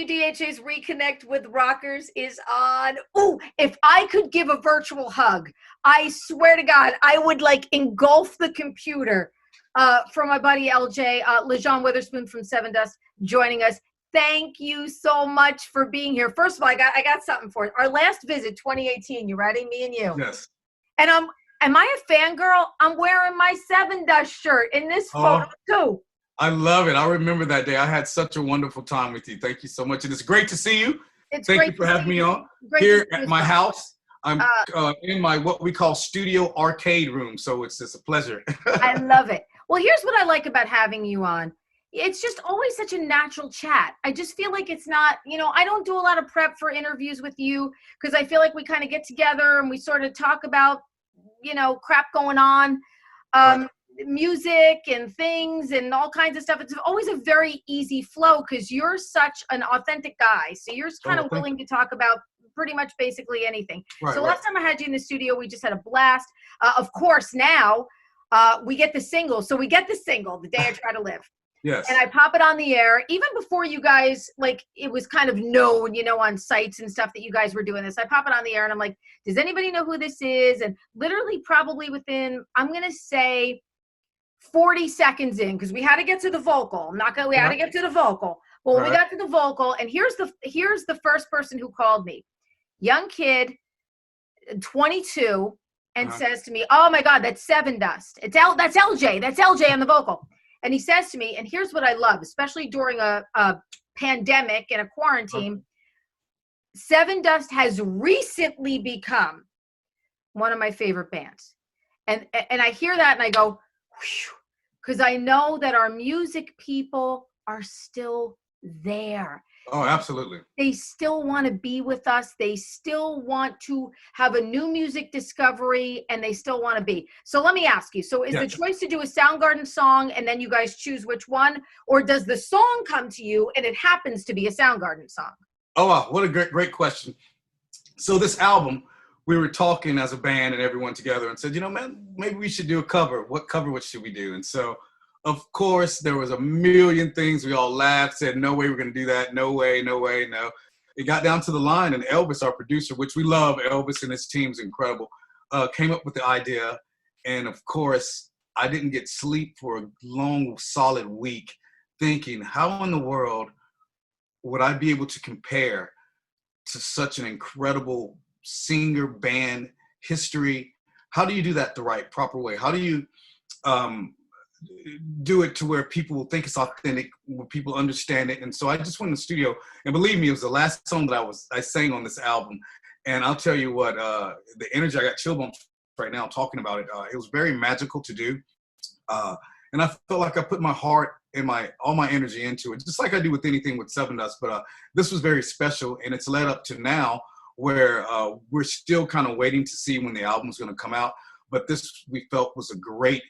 WDHA's Reconnect with Rockers is on. Oh, if I could give a virtual hug, I swear to God, I would like engulf the computer. For my buddy LJ, Lajon Witherspoon from Sevendust joining us. Thank you so much for being here. First of all, I got something for you. Our last visit, 2018. You ready? Me and you. Yes. And am I a fangirl? I'm wearing my Sevendust shirt in this photo too. I love it. I remember that day. I had such a wonderful time with you. Thank you so much. And it's great to see you. Thank you for having me on here at my house. I'm in my what we call studio arcade room. So it's just a pleasure. I love it. Well, here's what I like about having you on. It's just always such a natural chat. I just feel like it's not, I don't do a lot of prep for interviews with you because I feel like we kind of get together and we sort of talk about, crap going on. Right. Music and things and all kinds of stuff. It's always a very easy flow because you're such an authentic guy. So you're kind of willing to talk about pretty much basically anything. Right, so last time I had you in the studio, we just had a blast. Of course, now we get the single. So we get the single, The Day I Try to Live. Yes. And I pop it on the air. Even before you guys, it was kind of known, on sites and stuff that you guys were doing this. I pop it on the air and I'm like, does anybody know who this is? And literally probably within, I'm going to say 40 seconds in, because we had to get to the vocal. We had to get to the vocal. Well, when we got to the vocal, and here's the first person who called me. Young kid, 22, and says to me, oh my God, that's Sevendust. That's LJ. That's LJ on the vocal. And he says to me, and here's what I love, especially during a pandemic and a quarantine, Sevendust has recently become one of my favorite bands. And I hear that and I go, because I know that our music people are still there. Oh, absolutely. They still want to be with us. They still want to have a new music discovery, and they still want to be. So let me ask you, so is the choice to do a Soundgarden song and then you guys choose which one, or does the song come to you and it happens to be a Soundgarden song? Oh, wow. What a great question. So this album, we were talking as a band and everyone together and said, man, maybe we should do a cover. What should we do? And so, of course, there was a million things. We all laughed, said, no way we're going to do that. No way, no way, no. It got down to the line, and Elvis, our producer, which we love, Elvis and his team's incredible, came up with the idea. And, of course, I didn't get sleep for a long, solid week thinking, how in the world would I be able to compare to such an incredible singer, band, history? How do you do that the right, proper way? How do you do it to where people will think it's authentic, where people understand it? And so I just went in the studio, and believe me, it was the last song that I sang on this album. And I'll tell you what, the energy, I got chill bumps right now talking about it. It was very magical to do. And I felt like I put my heart and all my energy into it, just like I do with anything with Sevendust. But this was very special, and it's led up to now where we're still kind of waiting to see when the album's going to come out. But this, we felt, was a great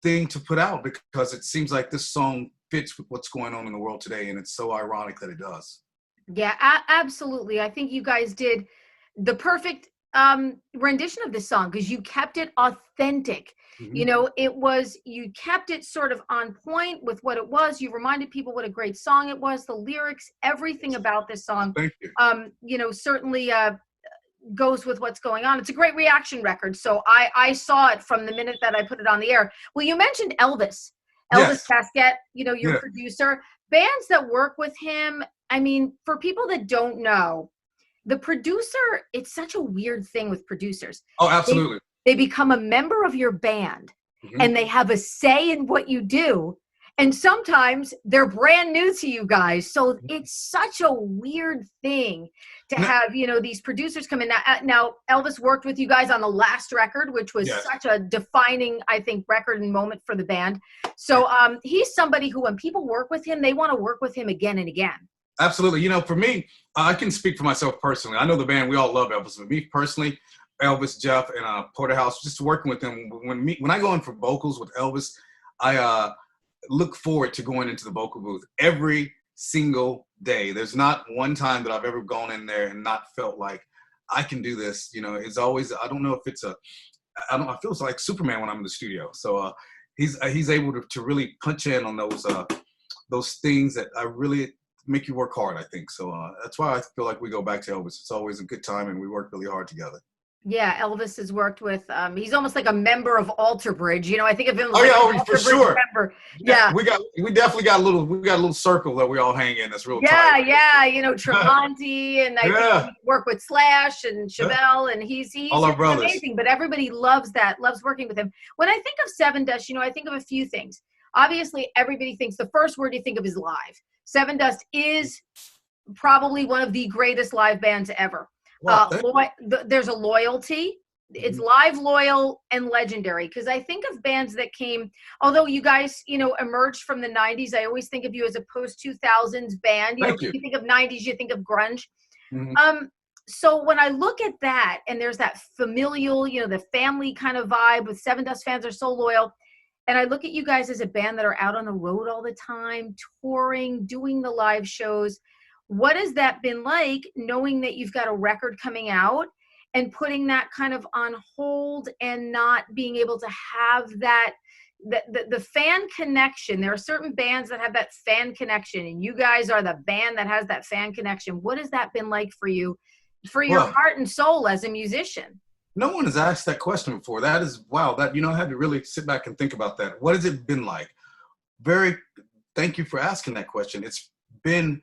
thing to put out because it seems like this song fits with what's going on in the world today, and it's so ironic that it does. Yeah, absolutely. I think you guys did the perfect rendition of this song because you kept it authentic. Mm-hmm. You kept it sort of on point with what it was. You reminded people what a great song it was, the lyrics, everything about this song. Thank you. Certainly goes with what's going on. It's a great reaction record. So I saw it from the minute that I put it on the air. Well, you mentioned Elvis Casquette, your producer. Bands that work with him, I mean, for people that don't know, the producer, it's such a weird thing with producers. Oh, absolutely. They become a member of your band, and they have a say in what you do. And sometimes they're brand new to you guys. So it's such a weird thing to have, these producers come in. Now, Elvis worked with you guys on the last record, which was such a defining, I think, record and moment for the band. So he's somebody who, when people work with him, they want to work with him again and again. Absolutely. For me, I can speak for myself personally. I know the band, we all love Elvis. But me personally, Elvis, Jeff, and Porterhouse, just working with them. When I go in for vocals with Elvis, I look forward to going into the vocal booth every single day. There's not one time that I've ever gone in there and not felt like I can do this. It's always, I don't know if it's I feel like Superman when I'm in the studio. So he's able to really punch in on those things that I really make you work hard, I think. So that's why I feel like we go back to Elvis. It's always a good time, and we work really hard together. Yeah, Elvis has worked with, he's almost like a member of Alter Bridge. I think of him as Oh like yeah, an oh, Alter for Bridge sure. member. Yeah. We definitely got a little circle that we all hang in. That's real tight. Yeah. Tremonti, and I think Yeah. we work with Slash and Chevelle, and he's All our brothers. amazing. But everybody loves working with him. When I think of Sevendust, I think of a few things. Obviously, everybody thinks the first word you think of is live. Sevendust is probably one of the greatest live bands ever. Wow, There's a loyalty. It's live, loyal, and legendary. Because I think of bands that came, although you guys, emerged from the 90s, I always think of you as a post-2000s band. When you think of 90s, you think of grunge. So when I look at that, and there's that familial, the family kind of vibe with Sevendust fans are so loyal. And I look at you guys as a band that are out on the road all the time, touring, doing the live shows. What has that been like, knowing that you've got a record coming out and putting that kind of on hold and not being able to have that, the fan connection? There are certain bands that have that fan connection, and you guys are the band that has that fan connection. What has that been like for you, for your heart and soul as a musician? No one has asked that question before. That is, wow, that, I had to really sit back and think about that. What has it been like? Thank you for asking that question. It's been,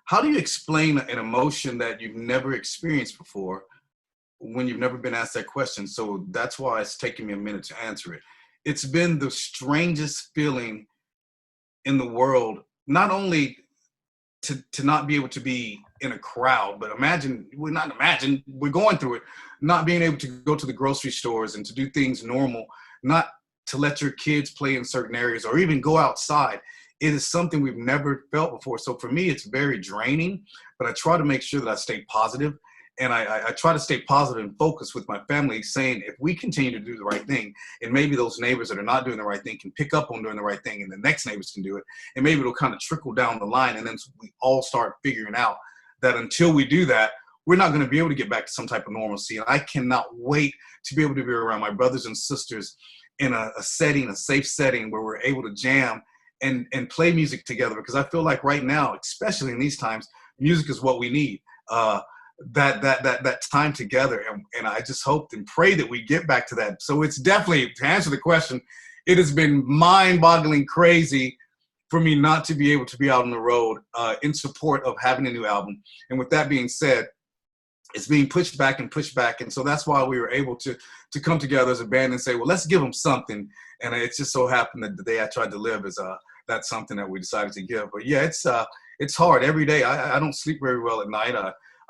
how do you explain an emotion that you've never experienced before when you've never been asked that question? So that's why it's taking me a minute to answer it. It's been the strangest feeling in the world, not only to not be able to be in a crowd, but we're going through it, not being able to go to the grocery stores and to do things normal, not to let your kids play in certain areas or even go outside. It is something we've never felt before. So for me, it's very draining, but I try to make sure that I stay positive. And I try to stay positive and focused with my family, saying if we continue to do the right thing, and maybe those neighbors that are not doing the right thing can pick up on doing the right thing, and the next neighbors can do it, and maybe it'll kind of trickle down the line, and then we all start figuring out that until we do that, we're not going to be able to get back to some type of normalcy. And I cannot wait to be able to be around my brothers and sisters in a safe setting where we're able to jam and play music together, because I feel like right now, especially in these times, music is what we need. That time together, and I just hope and pray that we get back to that. So it's definitely, to answer the question, it has been mind-boggling crazy for me not to be able to be out on the road in support of having a new album. And with that being said, it's being pushed back, and so that's why we were able to come together as a band and say, well, let's give them something. And it just so happened that the day I tried to live is that's something that we decided to give. But yeah, it's hard every day. I don't sleep very well at night.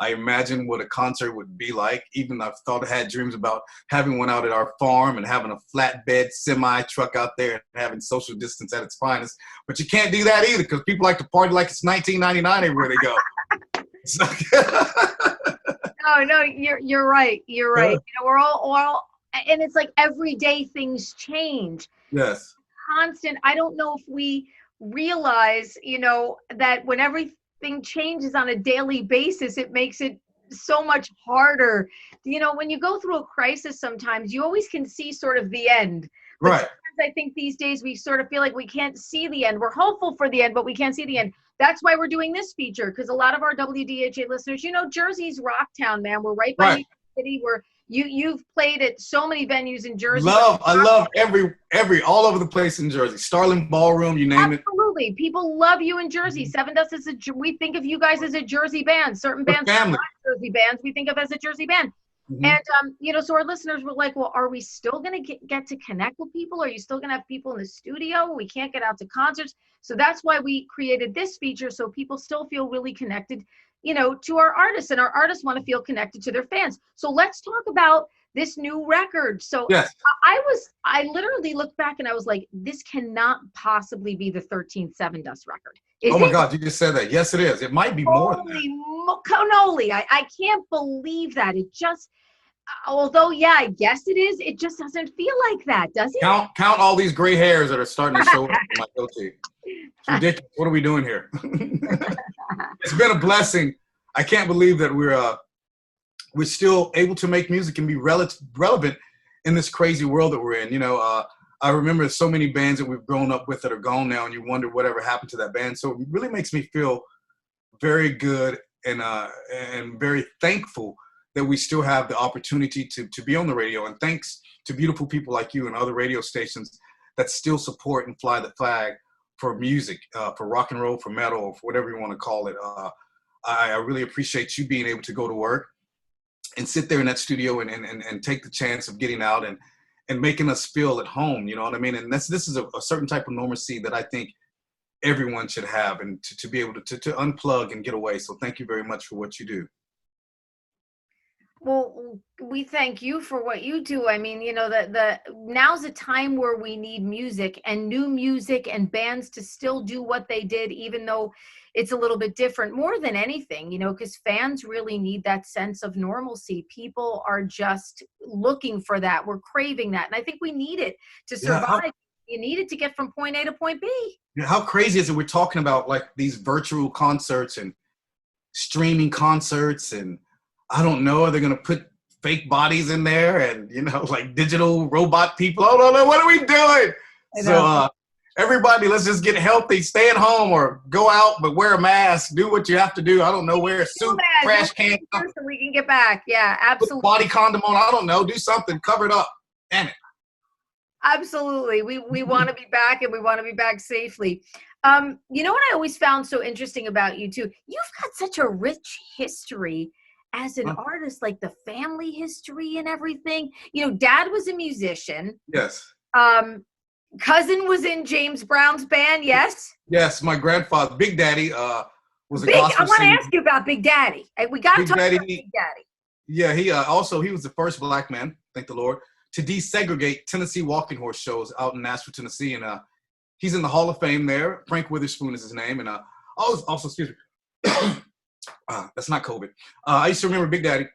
I imagine what a concert would be like. Even I had dreams about having one out at our farm and having a flatbed semi truck out there and having social distance at its finest. But you can't do that either, because people like to party like it's 1999 everywhere they go. No, you're right. You're right. We're all, and it's like every day things change. Yes. Constant. I don't know if we realize, that when everything changes on a daily basis, it makes it so much harder. When you go through a crisis, sometimes you always can see sort of the end. But right. Sometimes I think these days we sort of feel like we can't see the end. We're hopeful for the end, but we can't see the end. That's why we're doing this feature, because a lot of our WDHA listeners, Jersey's Rocktown, man. We're right by New York City. You've played at so many venues in Jersey. I love every all over the place in Jersey. Starling Ballroom, you name it. Absolutely. People love you in Jersey. Sevendust is we think of you guys as a Jersey band. Certain bands are not Jersey bands we think of as a Jersey band. And so our listeners were like, well, are we still going to get to connect with people? Are you still going to have people in the studio? We can't get out to concerts. So that's why we created this feature, so people still feel really connected, to our artists, and our artists want to feel connected to their fans. So let's talk about this new record. So yes. I literally looked back and I was like, this cannot possibly be the 13th Sevendust record. Oh my God, you just said that. Yes, it is. It might be more than that. Holy cannoli. I can't believe that. It just, although, yeah, I guess it is, it just doesn't feel like that, does it? Count all these gray hairs that are starting to show up in my goatee. It's ridiculous. What are we doing here? It's been a blessing. I can't believe that we're still able to make music and be relevant in this crazy world that we're in. I remember so many bands that we've grown up with that are gone now, and you wonder whatever happened to that band. So it really makes me feel very good and very thankful that we still have the opportunity to be on the radio. And thanks to beautiful people like you and other radio stations that still support and fly the flag for music, for rock and roll, for metal, or for whatever you want to call it. I really appreciate you being able to go to work and sit there in that studio and take the chance of getting out and making us feel at home, you know what I mean? And this is a certain type of normalcy that I think everyone should have, and to be able to unplug and get away. So thank you very much for what you do. Well, we thank you for what you do. I mean, you know, the now's a time where we need music and new music and bands to still do what they did, even though it's a little bit different, more than anything, you know, because fans really need that sense of normalcy. People are just looking for that. We're craving that. And I think we need it to survive. You need it to get from point A to point B. Yeah, how crazy is it? We're talking about like these virtual concerts and streaming concerts, and I don't know, are they going to put fake bodies in there and, you know, like digital robot people? I don't know. What are we doing? So everybody, let's just get healthy, stay at home or go out, but wear a mask, do what you have to do. I don't know, wear a suit, trash can. So we can get back. Yeah, absolutely. Put body condom on. I don't know. Do something. Cover it up. Damn it. Absolutely. We want to be back, and we want to be back safely. You know what I always found so interesting about you too? You've got such a rich history as an artist, like the family history and everything. You know, dad was a musician. Yes. Cousin was in James Brown's band. Yes. Yes. My grandfather, Big Daddy, was a gospel I want to singer. ask you about Big Daddy. We got to talk about Big Daddy. Yeah. He was the first black man, thank the Lord, to desegregate Tennessee walking horse shows out in Nashville, Tennessee. And he's in the Hall of Fame there. Frank Witherspoon is his name. And also, excuse me. That's not COVID. I used to remember Big Daddy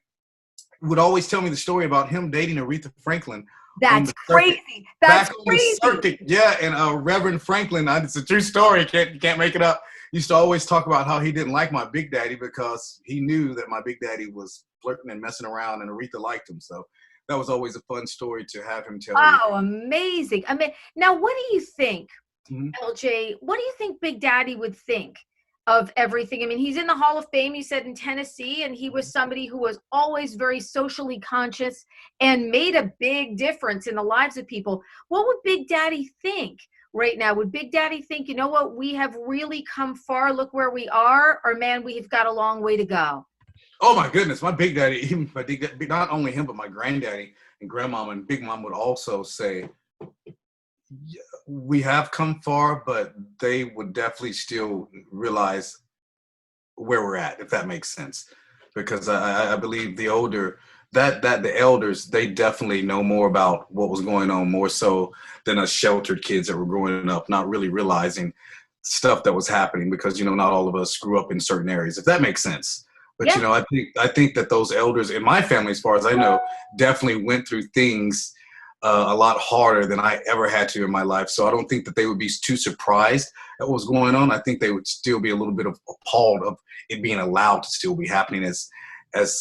would always tell me the story about him dating Aretha Franklin. That's crazy. That's crazy. Yeah, and Reverend Franklin, it's a true story. You can't make it up. Used to always talk about how he didn't like my Big Daddy because he knew that my Big Daddy was flirting and messing around, and Aretha liked him. So that was always a fun story to have him tell. Oh, amazing. I mean, now what do you think, LJ? What do you think Big Daddy would think of everything? I mean, he's in the Hall of Fame, you said, in Tennessee, and he was somebody who was always very socially conscious and made a big difference in the lives of people. What would Big Daddy think right now? Would Big Daddy think, you know what, we have really come far, look where we are, or man, we've got a long way to go? Oh my goodness, my Big Daddy, not only him, but my granddaddy and grandmama and Big Mom would also say, yeah, we have come far, but they would definitely still realize where we're at, if that makes sense. Because I believe the elders, they definitely know more about what was going on, more so than us sheltered kids that were growing up, not really realizing stuff that was happening, because, you know, not all of us grew up in certain areas, if that makes sense. But, you know, I think that those elders in my family, as far as I know, definitely went through things a lot harder than I ever had to in my life. So I don't think that they would be too surprised at what was going on. I think they would still be a little bit appalled of it being allowed to still be happening as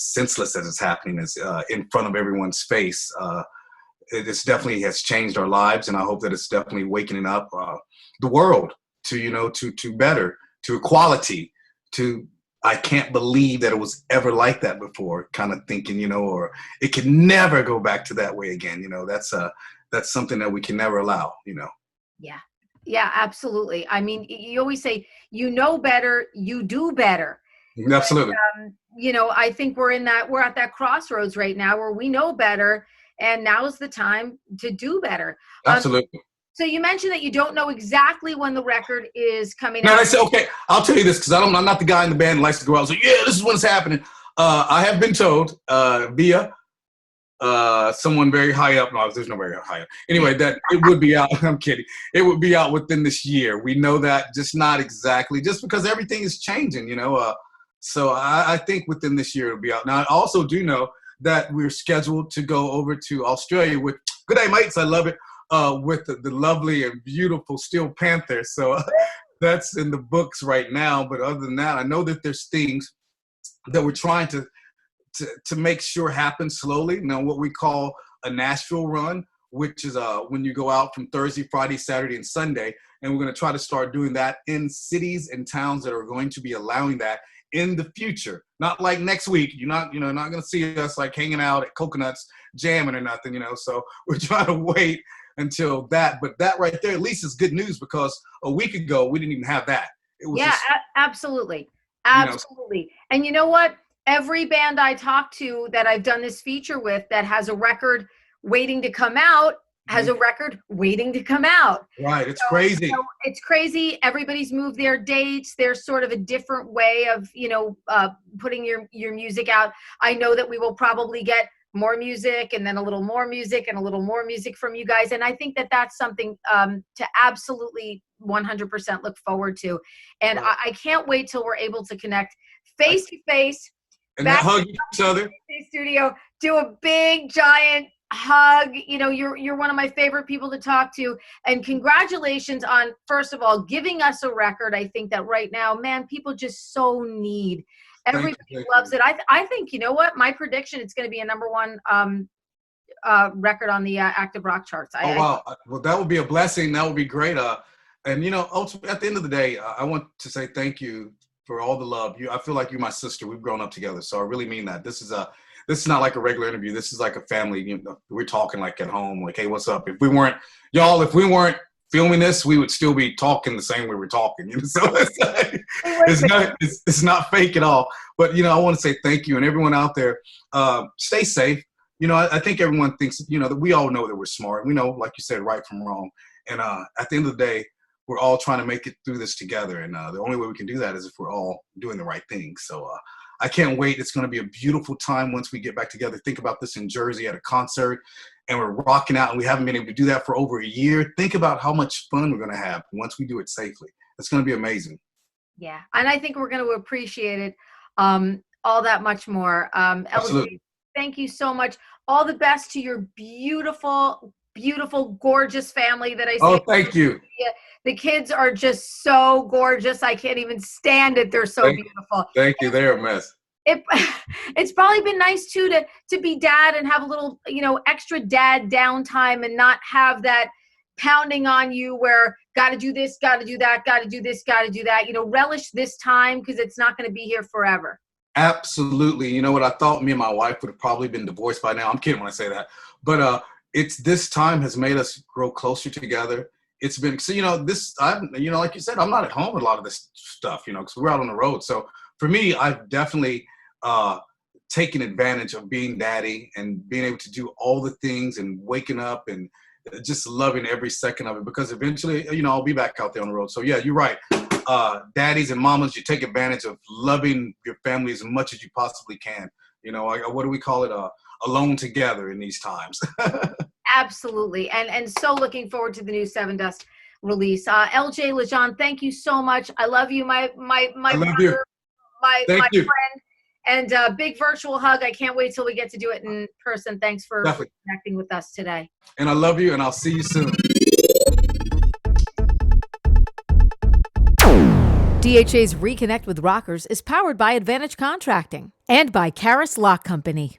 senseless as it's happening, as in front of everyone's face. It's definitely has changed our lives, and I hope that it's definitely waking up the world to, you know, to better, to equality, to I can't believe that it was ever like that before, kind of thinking, you know, or it can never go back to that way again. You know, that's something that we can never allow, you know. Yeah. Yeah, absolutely. I mean, you always say, you know better, you do better. Absolutely. And, you know, I think we're at that crossroads right now where we know better, and now is the time to do better. Absolutely. So you mentioned that you don't know exactly when the record is coming out. No, I said, okay, I'll tell you this, because I'm not the guy in the band who likes to go out and say, yeah, this is when it's happening. I have been told via someone very high up. No, there's no very high up. Anyway, that it would be out. I'm kidding. It would be out within this year. We know that, just not exactly, just because everything is changing, you know. So I think within this year it'll be out. Now, I also do know that we're scheduled to go over to Australia with, good day, mates, I love it. With the lovely and beautiful Steel Panther. So that's in the books right now. But other than that, I know that there's things that we're trying to make sure happen slowly. Now, what we call a Nashville run, which is when you go out from Thursday, Friday, Saturday, and Sunday. And we're going to try to start doing that in cities and towns that are going to be allowing that in the future. Not like next week. You're not going to see us like hanging out at Coconuts jamming or nothing, So we're trying to wait until that. But that right there at least is good news, because a week ago we didn't even have that. It was absolutely. Absolutely. And you know what? Every band I talk to that I've done this feature with that has a record waiting to come out has a record waiting to come out. Right. It's crazy. It's crazy. Everybody's moved their dates. There's sort of a different way of, putting your music out. I know that we will probably get more music and then a little more music and a little more music from you guys. And I think that that's something to absolutely 100% look forward to. And I can't wait till we're able to connect face to face. And hug each other. Studio, do a big giant hug. You're one of my favorite people to talk to, and congratulations on, first of all, giving us a record. I think that right now, man, people just so need. Everybody loves it. I think, you know what, my prediction, it's going to be a number one record on the active rock charts. Wow. Well, that would be a blessing. That would be great. And ultimately, at the end of the day, I want to say thank you for all the love. I feel like you're my sister. We've grown up together, so I really mean that. This is not like a regular interview. This is like a family. We're talking like at home, like, hey, what's up? If we weren't filming this, we would still be talking the same way we're talking. So it's not fake at all. But I want to say thank you, and everyone out there, stay safe. I think everyone thinks that we all know that we're smart. We know, like you said, right from wrong. And at the end of the day, we're all trying to make it through this together. And the only way we can do that is if we're all doing the right thing. So I can't wait. It's going to be a beautiful time once we get back together. Think about this in Jersey at a concert, and we're rocking out, and we haven't been able to do that for over a year. Think about how much fun we're going to have once we do it safely. It's going to be amazing. Yeah. And I think we're going to appreciate it all that much more. Absolutely. LJ, thank you so much. All the best to your beautiful, beautiful, gorgeous family that I see. Oh, thank you. The kids are just so gorgeous. I can't even stand it. They're so beautiful. Thank you. They're a mess. It's probably been nice too to be dad and have a little, extra dad downtime and not have that pounding on you where got to do this, got to do that, got to do this, got to do that. Relish this time because it's not going to be here forever. Absolutely. You know what? I thought me and my wife would have probably been divorced by now. I'm kidding when I say that. But it's this time has made us grow closer together. It's been, so, like you said, I'm not at home with a lot of this stuff, because we're out on the road. So for me, I've definitely taken advantage of being daddy and being able to do all the things and waking up and just loving every second of it, because eventually, I'll be back out there on the road. So yeah, you're right. Daddies and mamas, you take advantage of loving your family as much as you possibly can. What do we call it? Alone together in these times. Absolutely. And so looking forward to the new Sevendust release. LJ, Lajon, thank you so much. I love you, my brother, my friend. And a big virtual hug. I can't wait till we get to do it in person. Thanks for connecting with us today. And I love you, and I'll see you soon. DHA's Reconnect with Rockers is powered by Advantage Contracting and by Karis Lock Company.